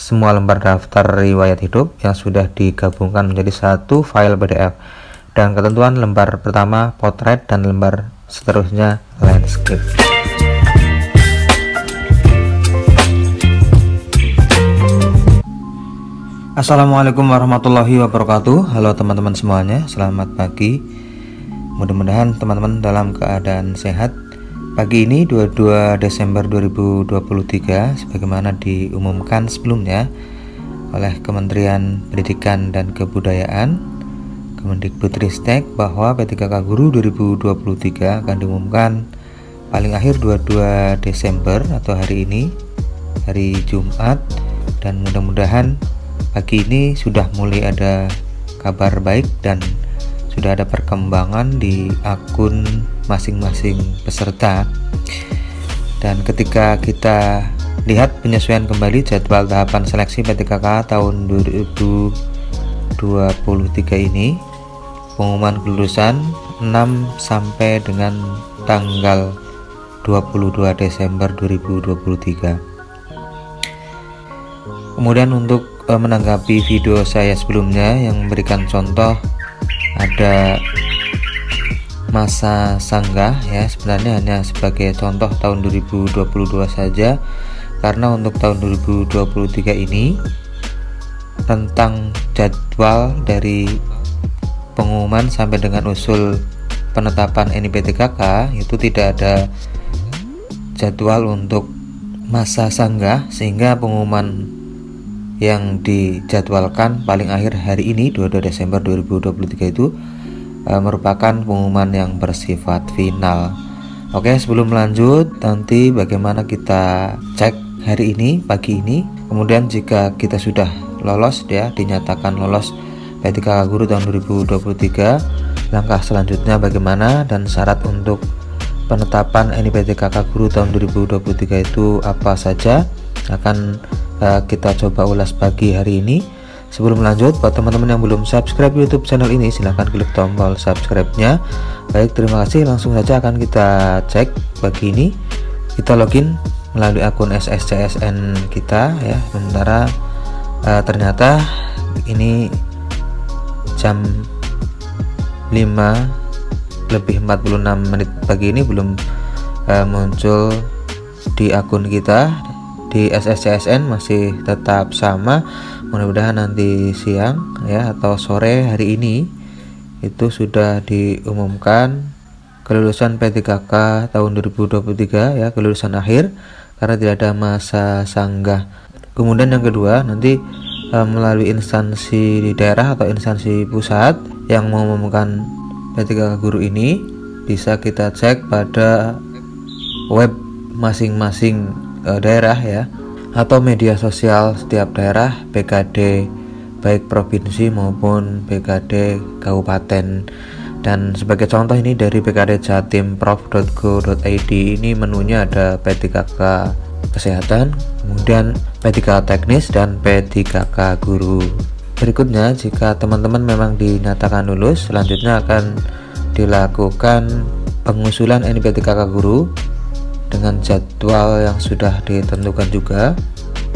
semua lembar daftar riwayat hidup yang sudah digabungkan menjadi satu file PDF, dan ketentuan lembar pertama potret dan lembar seterusnya landscape. Assalamualaikum warahmatullahi wabarakatuh. Halo teman-teman semuanya, selamat pagi. Mudah-mudahan teman-teman dalam keadaan sehat. Pagi ini 22 Desember 2023, sebagaimana diumumkan sebelumnya oleh Kementerian Pendidikan dan Kebudayaan, Kemendikbudristek, bahwa P3K Guru 2023 akan diumumkan paling akhir 22 Desember atau hari ini, hari Jumat. Dan mudah-mudahan pagi ini sudah mulai ada kabar baik dan sudah ada perkembangan di akun masing-masing peserta. Dan ketika kita lihat penyesuaian kembali jadwal tahapan seleksi P3K tahun 2023 ini, pengumuman kelulusan 6 sampai dengan tanggal 22 Desember 2023. Kemudian untuk menanggapi video saya sebelumnya yang memberikan contoh ada masa sanggah, ya sebenarnya hanya sebagai contoh tahun 2022 saja, karena untuk tahun 2023 ini tentang jadwal dari pengumuman sampai dengan usul penetapan NIPTKK itu tidak ada jadwal untuk masa sanggah, sehingga pengumuman yang dijadwalkan paling akhir hari ini 22 Desember 2023 itu merupakan pengumuman yang bersifat final. Oke, sebelum lanjut, nanti bagaimana kita cek hari ini, pagi ini. Kemudian jika kita sudah lolos, ya dinyatakan lolos P3K Guru tahun 2023, langkah selanjutnya bagaimana dan syarat untuk penetapan NIPTKK Guru tahun 2023 itu apa saja, akan kita coba ulas pagi hari ini. Sebelum lanjut, buat teman-teman yang belum subscribe YouTube channel ini, silahkan klik tombol subscribe-nya. Baik, terima kasih. Langsung saja akan kita cek pagi ini. Kita login melalui akun SSCSN kita, ya. Sementara ternyata ini jam 5:46 pagi ini belum muncul di akun kita. Di SSCSN masih tetap sama. Mudah-mudahan nanti siang, ya, atau sore hari ini itu sudah diumumkan kelulusan P3K tahun 2023, ya, kelulusan akhir, karena tidak ada masa sanggah. Kemudian yang kedua, nanti melalui instansi di daerah atau instansi pusat yang mengumumkan P3K Guru ini, bisa kita cek pada web masing-masing daerah, ya, atau media sosial setiap daerah PKD baik provinsi maupun PKD kabupaten. Dan sebagai contoh ini dari pkdjatimprov.go.id, ini menunya ada P3K kesehatan, kemudian P3K teknis, dan P3K guru. Berikutnya, jika teman-teman memang dinyatakan lulus, selanjutnya akan dilakukan pengusulan NIPTKK guru dengan jadwal yang sudah ditentukan juga,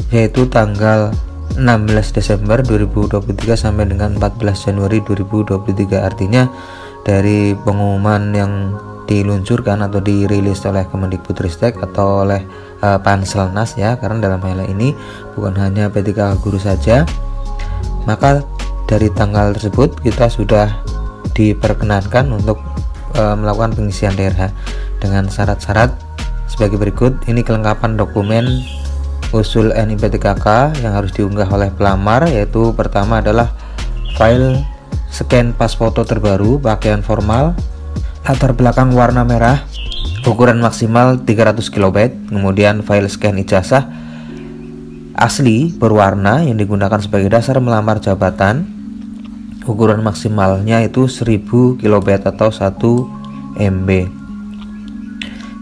yaitu tanggal 16 Desember 2023 sampai dengan 14 Januari 2023. Artinya dari pengumuman yang diluncurkan atau dirilis oleh Kemendikbudristek atau oleh Panselnas, ya, karena dalam hal ini bukan hanya P3K Guru saja, maka dari tanggal tersebut kita sudah diperkenankan untuk melakukan pengisian daerah dengan syarat-syarat sebagai berikut. Ini kelengkapan dokumen usul NIPTKK yang harus diunggah oleh pelamar, yaitu pertama adalah file scan pas foto terbaru, pakaian formal, latar belakang warna merah, ukuran maksimal 300 KB, kemudian file scan ijazah asli berwarna yang digunakan sebagai dasar melamar jabatan, ukuran maksimalnya itu 1000 KB atau 1 MB.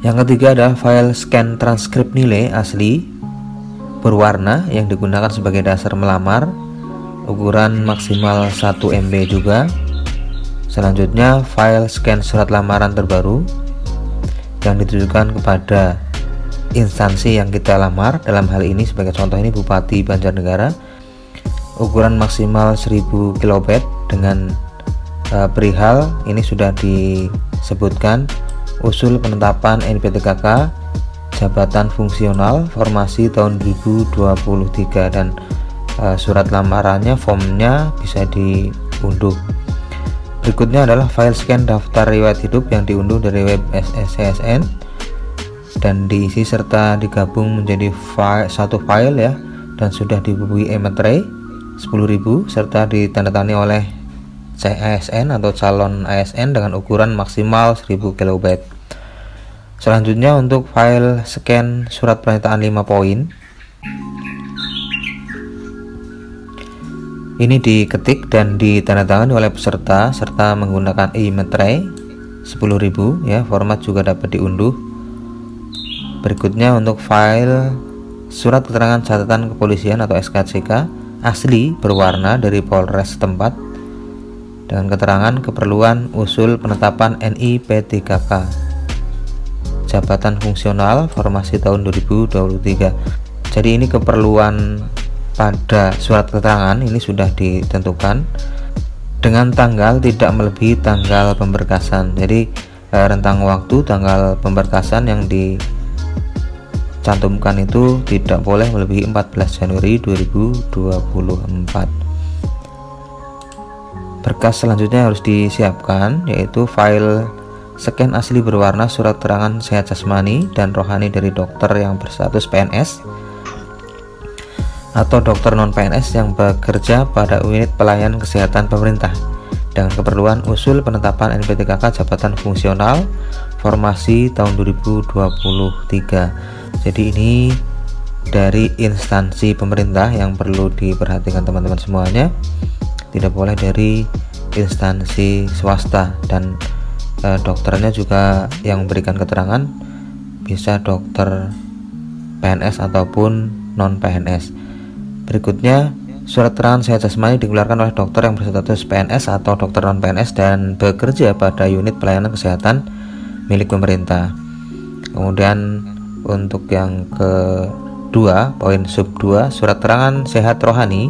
Yang ketiga adalah file scan transkrip nilai asli berwarna yang digunakan sebagai dasar melamar, ukuran maksimal 1 MB juga. Selanjutnya file scan surat lamaran terbaru yang ditujukan kepada instansi yang kita lamar. Dalam hal ini sebagai contoh ini Bupati Banjarnegara, ukuran maksimal 1000 KB dengan perihal ini sudah disebutkan usul penetapan NIPTKK, jabatan fungsional, formasi tahun 2023, dan surat lamarannya, formnya bisa diunduh. Berikutnya adalah file scan daftar riwayat hidup yang diunduh dari web SSCSN dan diisi serta digabung menjadi satu file ya, dan sudah dihubungi e-materai 10.000 serta ditandatangani oleh CASN atau calon ASN dengan ukuran maksimal 1000 KB. Selanjutnya untuk file scan surat pernyataan 5 poin, ini diketik dan ditandatangani oleh peserta serta menggunakan e-materai 10.000 ya, format juga dapat diunduh. Berikutnya untuk file surat keterangan catatan kepolisian atau SKCK asli berwarna dari Polres setempat dengan keterangan keperluan usul penetapan NIPTKK, jabatan fungsional, formasi tahun 2023. Jadi ini keperluan pada surat keterangan ini sudah ditentukan dengan tanggal tidak melebihi tanggal pemberkasan. Jadi rentang waktu tanggal pemberkasan yang dicantumkan itu tidak boleh melebihi 14 Januari 2024. Berkas selanjutnya harus disiapkan yaitu file scan asli berwarna surat keterangan sehat jasmani dan rohani dari dokter yang berstatus PNS atau dokter non-PNS yang bekerja pada unit pelayanan kesehatan pemerintah dengan keperluan usul penetapan NIPTKK jabatan fungsional, formasi tahun 2023. Jadi ini dari instansi pemerintah yang perlu diperhatikan teman-teman semuanya, tidak boleh dari instansi swasta, dan dokternya juga yang memberikan keterangan bisa dokter PNS ataupun non-PNS. Berikutnya, surat keterangan sehat jasmani dikeluarkan oleh dokter yang berstatus PNS atau dokter non-PNS dan bekerja pada unit pelayanan kesehatan milik pemerintah. Kemudian untuk yang kedua, poin sub 2, surat keterangan sehat rohani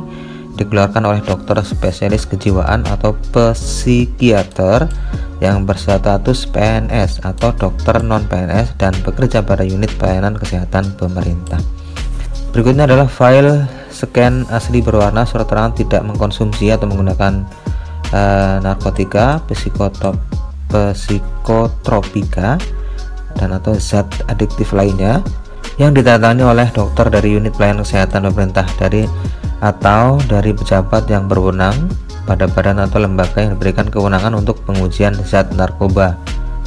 dikeluarkan oleh dokter spesialis kejiwaan atau psikiater yang berstatus PNS atau dokter non-PNS dan bekerja pada unit pelayanan kesehatan pemerintah. Berikutnya adalah file scan asli berwarna surat keterangan tidak mengkonsumsi atau menggunakan narkotika, psikotropika, dan atau zat adiktif lainnya yang ditandatangani oleh dokter dari unit pelayanan kesehatan pemerintah atau dari pejabat yang berwenang pada badan atau lembaga yang diberikan kewenangan untuk pengujian zat narkoba.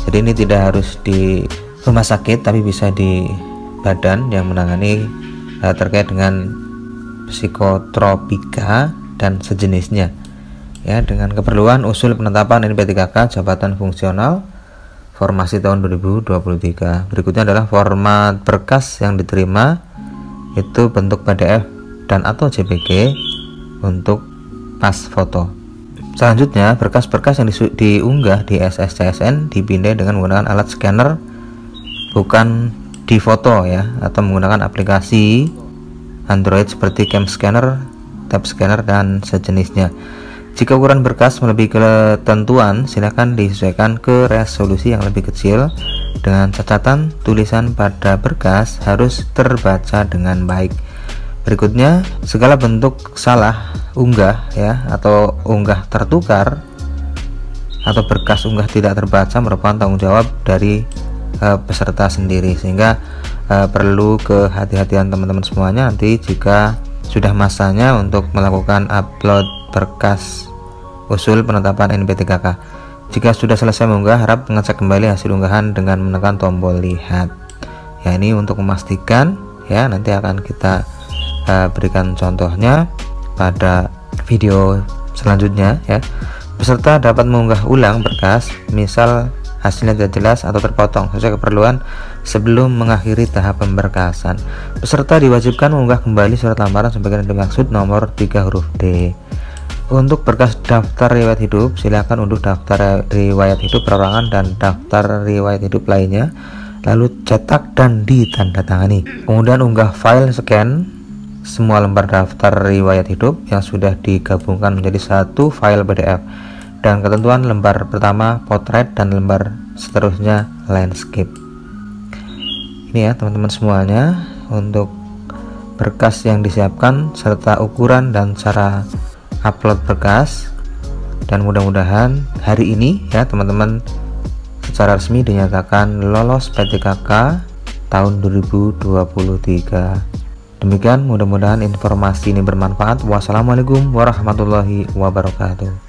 Jadi ini tidak harus di rumah sakit tapi bisa di badan yang menangani terkait dengan psikotropika dan sejenisnya ya, dengan keperluan usul penetapan NIPTKK jabatan fungsional, formasi tahun 2023. Berikutnya adalah format berkas yang diterima, itu bentuk PDF dan atau JPG untuk pas foto. Selanjutnya, berkas-berkas yang diunggah di SSCSN dipindai dengan menggunakan alat scanner, bukan di foto ya, atau menggunakan aplikasi Android seperti Cam Scanner, Tab Scanner, dan sejenisnya. Jika ukuran berkas melebihi ketentuan, silakan disesuaikan ke resolusi yang lebih kecil dengan catatan tulisan pada berkas harus terbaca dengan baik. Berikutnya, segala bentuk salah unggah ya atau unggah tertukar atau berkas unggah tidak terbaca merupakan tanggung jawab dari peserta sendiri, sehingga perlu kehati-hatian teman-teman semuanya nanti jika sudah masanya untuk melakukan upload berkas usul penetapan NIPTKK. Jika sudah selesai mengunggah, harap mengecek kembali hasil unggahan dengan menekan tombol lihat. Ya, ini untuk memastikan ya, nanti akan kita berikan contohnya pada video selanjutnya ya. Peserta dapat mengunggah ulang berkas misal hasilnya tidak jelas atau terpotong sesuai keperluan sebelum mengakhiri tahap pemberkasan. Peserta diwajibkan mengunggah kembali surat lamaran sebagaimana dimaksud nomor 3 huruf D. Untuk berkas daftar riwayat hidup, silakan unduh daftar riwayat hidup perorangan dan daftar riwayat hidup lainnya lalu cetak dan ditandatangani. Kemudian unggah file scan semua lembar daftar riwayat hidup yang sudah digabungkan menjadi satu file PDF, dan ketentuan lembar pertama potret dan lembar seterusnya landscape. Ini ya teman-teman semuanya untuk berkas yang disiapkan serta ukuran dan cara upload berkas, dan mudah-mudahan hari ini ya teman-teman secara resmi dinyatakan lolos PTKK tahun 2023. Demikian, mudah-mudahan informasi ini bermanfaat. Wassalamualaikum warahmatullahi wabarakatuh.